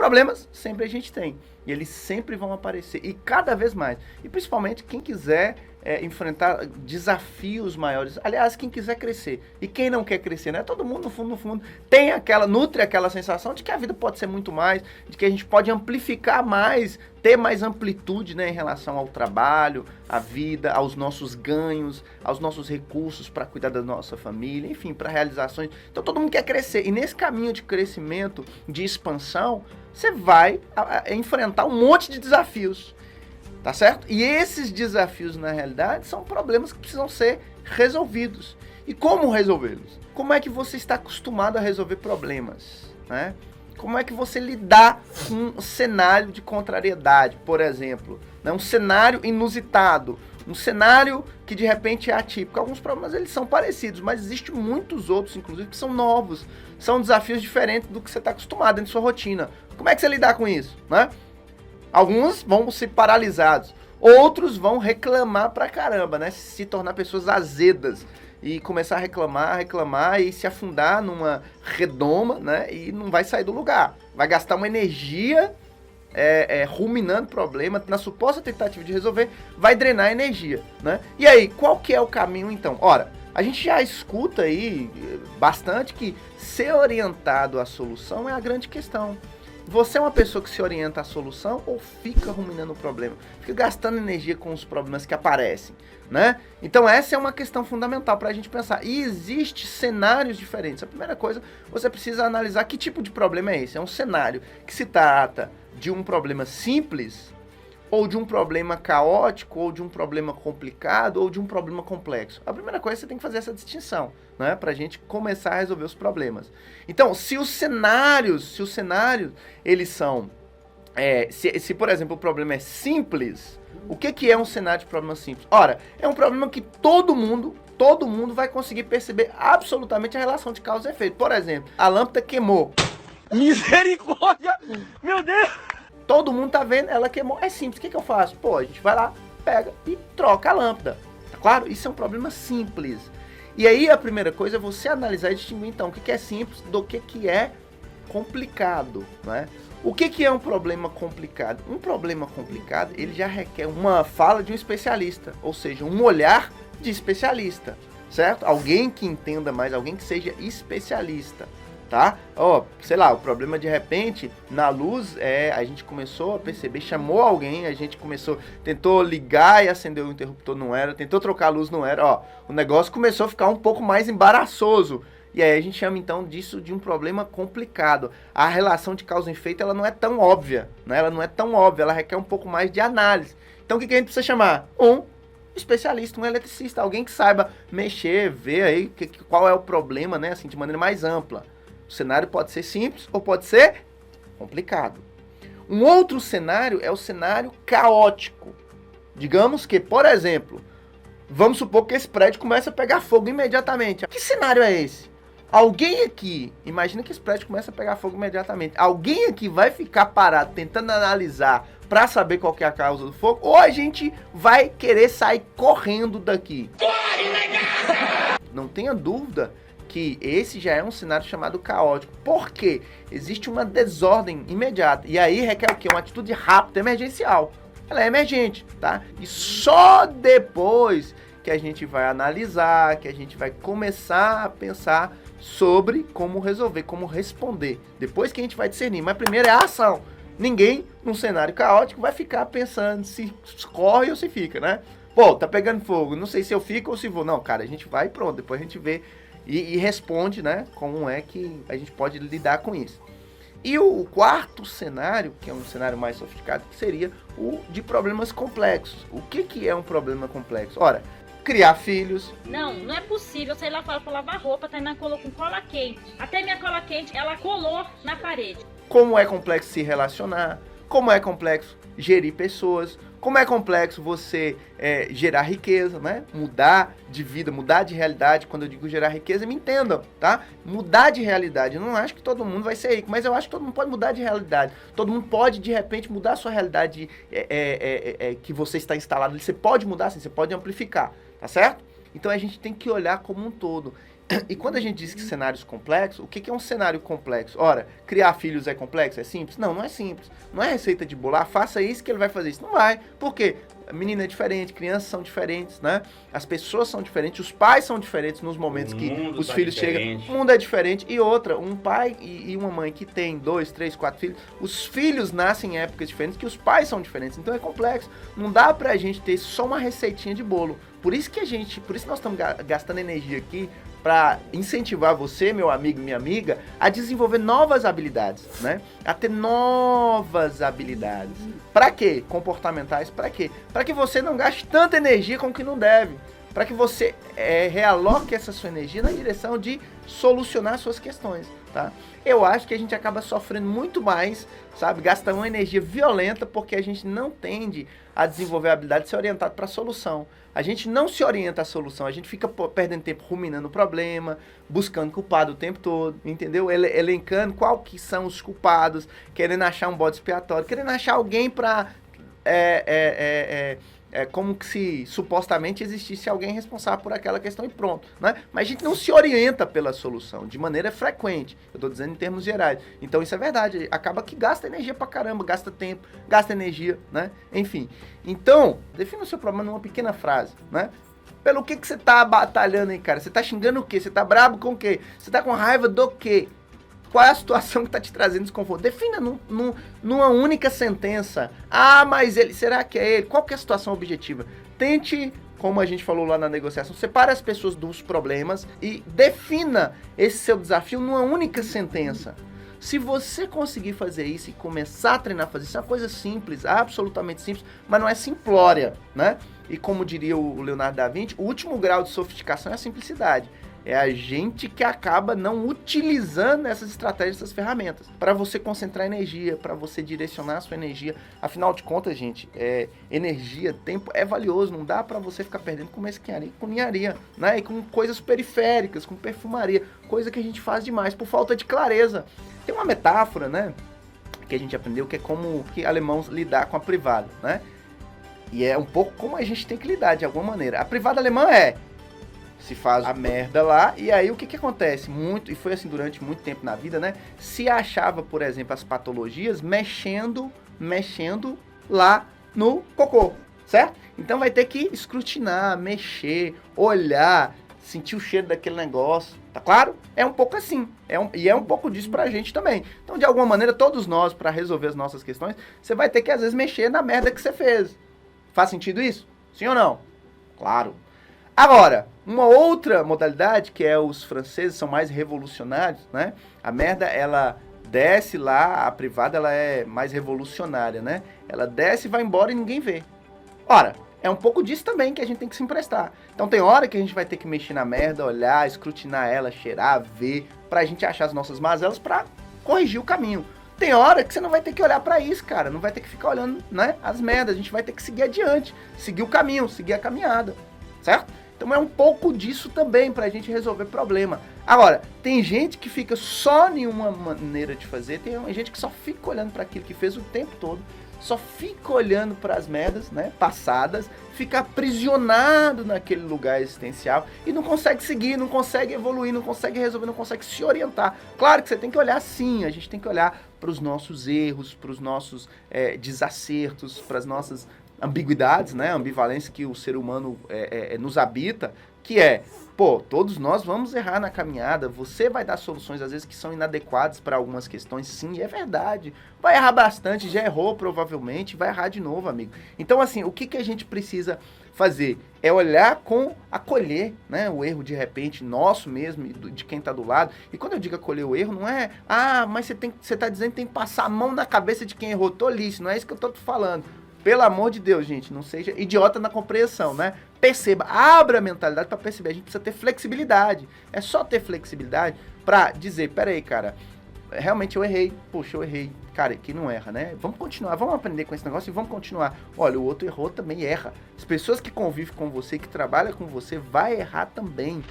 problemas sempre a gente tem. E eles sempre vão aparecer. E cada vez mais. E principalmente quem quiser enfrentar desafios maiores. Aliás, quem quiser crescer. E quem não quer crescer, né? Todo mundo, no fundo, nutre aquela sensação de que a vida pode ser muito mais, de que a gente pode amplificar mais, ter mais amplitude, né, em relação ao trabalho, à vida, aos nossos ganhos, aos nossos recursos para cuidar da nossa família, enfim, para realizações. Então todo mundo quer crescer. E nesse caminho de crescimento, de expansão, você vai enfrentar um monte de desafios. Tá certo? E esses desafios, na realidade, são problemas que precisam ser resolvidos. E como resolvê-los? Como é que você está acostumado a resolver problemas, né? Como é que você lidar com um cenário de contrariedade, por exemplo, né? Um cenário inusitado, um cenário que de repente é atípico. Alguns problemas eles são parecidos, mas existem muitos outros, inclusive, que são novos. São desafios diferentes do que você está acostumado dentro da sua rotina. Como é que você lidar com isso, né? Alguns vão ser paralisados, outros vão reclamar pra caramba, né? Se tornar pessoas azedas e começar a reclamar e se afundar numa redoma, né? E não vai sair do lugar. Vai gastar uma energia ruminando problema, na suposta tentativa de resolver, vai drenar energia, né? E aí, qual que é o caminho então? Ora, a gente já escuta aí bastante que ser orientado à solução é a grande questão. Você é uma pessoa que se orienta à solução ou fica ruminando o problema? Fica gastando energia com os problemas que aparecem, né? Então essa é uma questão fundamental para a gente pensar. E existem cenários diferentes. A primeira coisa, você precisa analisar que tipo de problema é esse. É um cenário que se trata de um problema simples, ou de um problema caótico, ou de um problema complicado, ou de um problema complexo. A primeira coisa, você tem que fazer essa distinção, né, para a gente começar a resolver os problemas. Então, se os cenários, eles são, se por exemplo o problema é simples, o que é um cenário de problema simples? Ora, é um problema que todo mundo vai conseguir perceber absolutamente a relação de causa e efeito. Por exemplo, a lâmpada queimou. Misericórdia! Meu Deus! Todo mundo tá vendo, ela queimou. É simples, o que eu faço? Pô, a gente vai lá, pega e troca a lâmpada. Tá claro? Isso é um problema simples. E aí a primeira coisa é você analisar e distinguir então o que é simples do que é complicado, né? O que é um problema complicado? Um problema complicado, ele já requer uma fala de um especialista, ou seja, um olhar de especialista, certo? Alguém que entenda mais, alguém que seja especialista. Tá? Sei lá, o problema de repente, na luz, a gente começou a perceber, chamou alguém, a gente tentou ligar e acender o interruptor, não era, tentou trocar a luz, não era, o negócio começou a ficar um pouco mais embaraçoso. E aí a gente chama então disso de um problema complicado. A relação de causa e efeito, ela não é tão óbvia, né? Ela não é tão óbvia, ela requer um pouco mais de análise. Então o que a gente precisa chamar? Um especialista, um eletricista, alguém que saiba mexer, ver aí qual é o problema, né? Assim, de maneira mais ampla. O cenário pode ser simples ou pode ser complicado. Um outro cenário é o cenário caótico. Digamos que, por exemplo, vamos supor que esse prédio começa a pegar fogo imediatamente. Que cenário é esse? Alguém aqui, imagina que esse prédio começa a pegar fogo imediatamente. Alguém aqui vai ficar parado tentando analisar para saber qual que é a causa do fogo, ou a gente vai querer sair correndo daqui? Corre, legal! Não tenha dúvida que esse já é um cenário chamado caótico. Por quê? Existe uma desordem imediata. E aí requer o quê? Uma atitude rápida, emergencial. Ela é emergente, tá? E só depois que a gente vai analisar, que a gente vai começar a pensar sobre como resolver, como responder. Depois que a gente vai discernir. Mas primeiro é a ação. Ninguém, num cenário caótico, vai ficar pensando se corre ou se fica, né? Pô, tá pegando fogo. Não sei se eu fico ou se vou. Não, cara, a gente vai e pronto. Depois a gente vê e responde, né, como é que a gente pode lidar com isso. E o quarto cenário, que é um cenário mais sofisticado, que seria o de problemas complexos. O que é um problema complexo? Ora, criar filhos. Não é possível. Eu sei lá, para lavar roupa, tá indo com cola quente. Até minha cola quente, ela colou na parede. Como é complexo se relacionar, como é complexo gerir pessoas, como é complexo você gerar riqueza, né? Mudar de vida, mudar de realidade. Quando eu digo gerar riqueza, me entendam, tá? Mudar de realidade. Eu não acho que todo mundo vai ser rico, mas eu acho que todo mundo pode mudar de realidade. Todo mundo pode, de repente, mudar a sua realidade que você está instalado. Você pode mudar, sim, você pode amplificar, tá certo? Então a gente tem que olhar como um todo. E quando a gente diz que cenários complexos, o que é um cenário complexo? Ora, criar filhos é complexo? É simples? Não, não é simples. Não é receita de bolo. Faça isso que ele vai fazer isso. Não vai. Por quê? A menina é diferente, crianças são diferentes, né? As pessoas são diferentes, os pais são diferentes nos momentos que os filhos chegam. O mundo é diferente. E outra, um pai e uma mãe que tem 2, 3, 4 filhos, os filhos nascem em épocas diferentes, que os pais são diferentes. Então é complexo. Não dá pra gente ter só uma receitinha de bolo. Por isso que nós estamos gastando energia aqui para incentivar você, meu amigo e minha amiga, a desenvolver novas habilidades, né? A ter novas habilidades. Para quê? Comportamentais, para quê? Para que você não gaste tanta energia com o que não deve. Para que você realoque essa sua energia na direção de solucionar suas questões, tá? Eu acho que a gente acaba sofrendo muito mais, sabe? Gastando uma energia violenta porque a gente não tende a desenvolver a habilidade de ser orientado para a solução. A gente não se orienta à solução, a gente fica perdendo tempo ruminando o problema, buscando culpado o tempo todo, entendeu? Elencando qual que são os culpados, querendo achar um bode expiatório, querendo achar alguém para... como que se supostamente existisse alguém responsável por aquela questão e pronto, né? Mas a gente não se orienta pela solução de maneira frequente, eu estou dizendo em termos gerais. Então isso é verdade, acaba que gasta energia pra caramba, gasta tempo, gasta energia, né? Enfim, então, defina o seu problema numa pequena frase, né? Pelo que você tá batalhando aí, cara? Você tá xingando o quê? Você tá brabo com o quê? Você tá com raiva do quê? Qual é a situação que está te trazendo desconforto? Defina numa única sentença. Mas será que é ele? Qual que é a situação objetiva? Tente, como a gente falou lá na negociação, separe as pessoas dos problemas e defina esse seu desafio numa única sentença. Se você conseguir fazer isso e começar a treinar a fazer isso, é uma coisa simples, absolutamente simples, mas não é simplória, né? E como diria o Leonardo da Vinci, o último grau de sofisticação é a simplicidade. É a gente que acaba não utilizando essas estratégias, essas ferramentas, para você concentrar energia, para você direcionar a sua energia. Afinal de contas, gente, energia, tempo é valioso, não dá para você ficar perdendo com mesquinharia, com ninharia, né? E com coisas periféricas, com perfumaria, coisa que a gente faz demais por falta de clareza. Tem uma metáfora, né, que a gente aprendeu, que é como que alemãos lidar com a privada, né? E é um pouco como a gente tem que lidar, de alguma maneira. A privada alemã se faz a merda lá, e aí o que acontece? E foi assim durante muito tempo na vida, né? Se achava, por exemplo, as patologias mexendo lá no cocô, certo? Então vai ter que escrutinar, mexer, olhar, sentir o cheiro daquele negócio, tá claro? É um pouco assim, e é um pouco disso pra gente também. Então, de alguma maneira, todos nós, pra resolver as nossas questões, você vai ter que, às vezes, mexer na merda que você fez. Faz sentido isso? Sim ou não? Claro. Agora, uma outra modalidade, que é os franceses são mais revolucionários, né? A merda, ela desce lá, a privada, ela é mais revolucionária, né? Ela desce e vai embora e ninguém vê. Ora, é um pouco disso também que a gente tem que se emprestar. Então tem hora que a gente vai ter que mexer na merda, olhar, escrutinar ela, cheirar, ver, pra gente achar as nossas mazelas pra corrigir o caminho. Tem hora que você não vai ter que olhar pra isso, cara. Não vai ter que ficar olhando, né, as merdas. A gente vai ter que seguir adiante, seguir o caminho, seguir a caminhada, certo? Então é um pouco disso também pra gente resolver problema. Agora, tem gente que fica só em uma maneira de fazer, tem gente que só fica olhando para aquilo que fez o tempo todo, só fica olhando para as merdas, né, passadas, fica aprisionado naquele lugar existencial e não consegue seguir, não consegue evoluir, não consegue resolver, não consegue se orientar. Claro que você tem que olhar sim, a gente tem que olhar para os nossos erros, para os nossos desacertos, para as nossas ambiguidades, né, ambivalência que o ser humano nos habita, que todos nós vamos errar na caminhada, você vai dar soluções às vezes que são inadequadas para algumas questões, sim, é verdade, vai errar bastante, já errou provavelmente, vai errar de novo, amigo. Então assim, o que a gente precisa fazer? É olhar acolher, né, o erro de repente nosso mesmo, de quem está do lado. E quando eu digo acolher o erro, não é, mas você está dizendo que tem que passar a mão na cabeça de quem errou, tolice, não é isso que eu estou falando. Pelo amor de Deus, gente, não seja idiota na compreensão, né? Perceba, abra a mentalidade para perceber. A gente precisa ter flexibilidade. É só ter flexibilidade para dizer, peraí, cara, realmente eu errei. Poxa, eu errei. Cara, que não erra, né? Vamos continuar, vamos aprender com esse negócio e vamos continuar. Olha, o outro errou, também erra. As pessoas que convivem com você, que trabalham com você, vai errar também.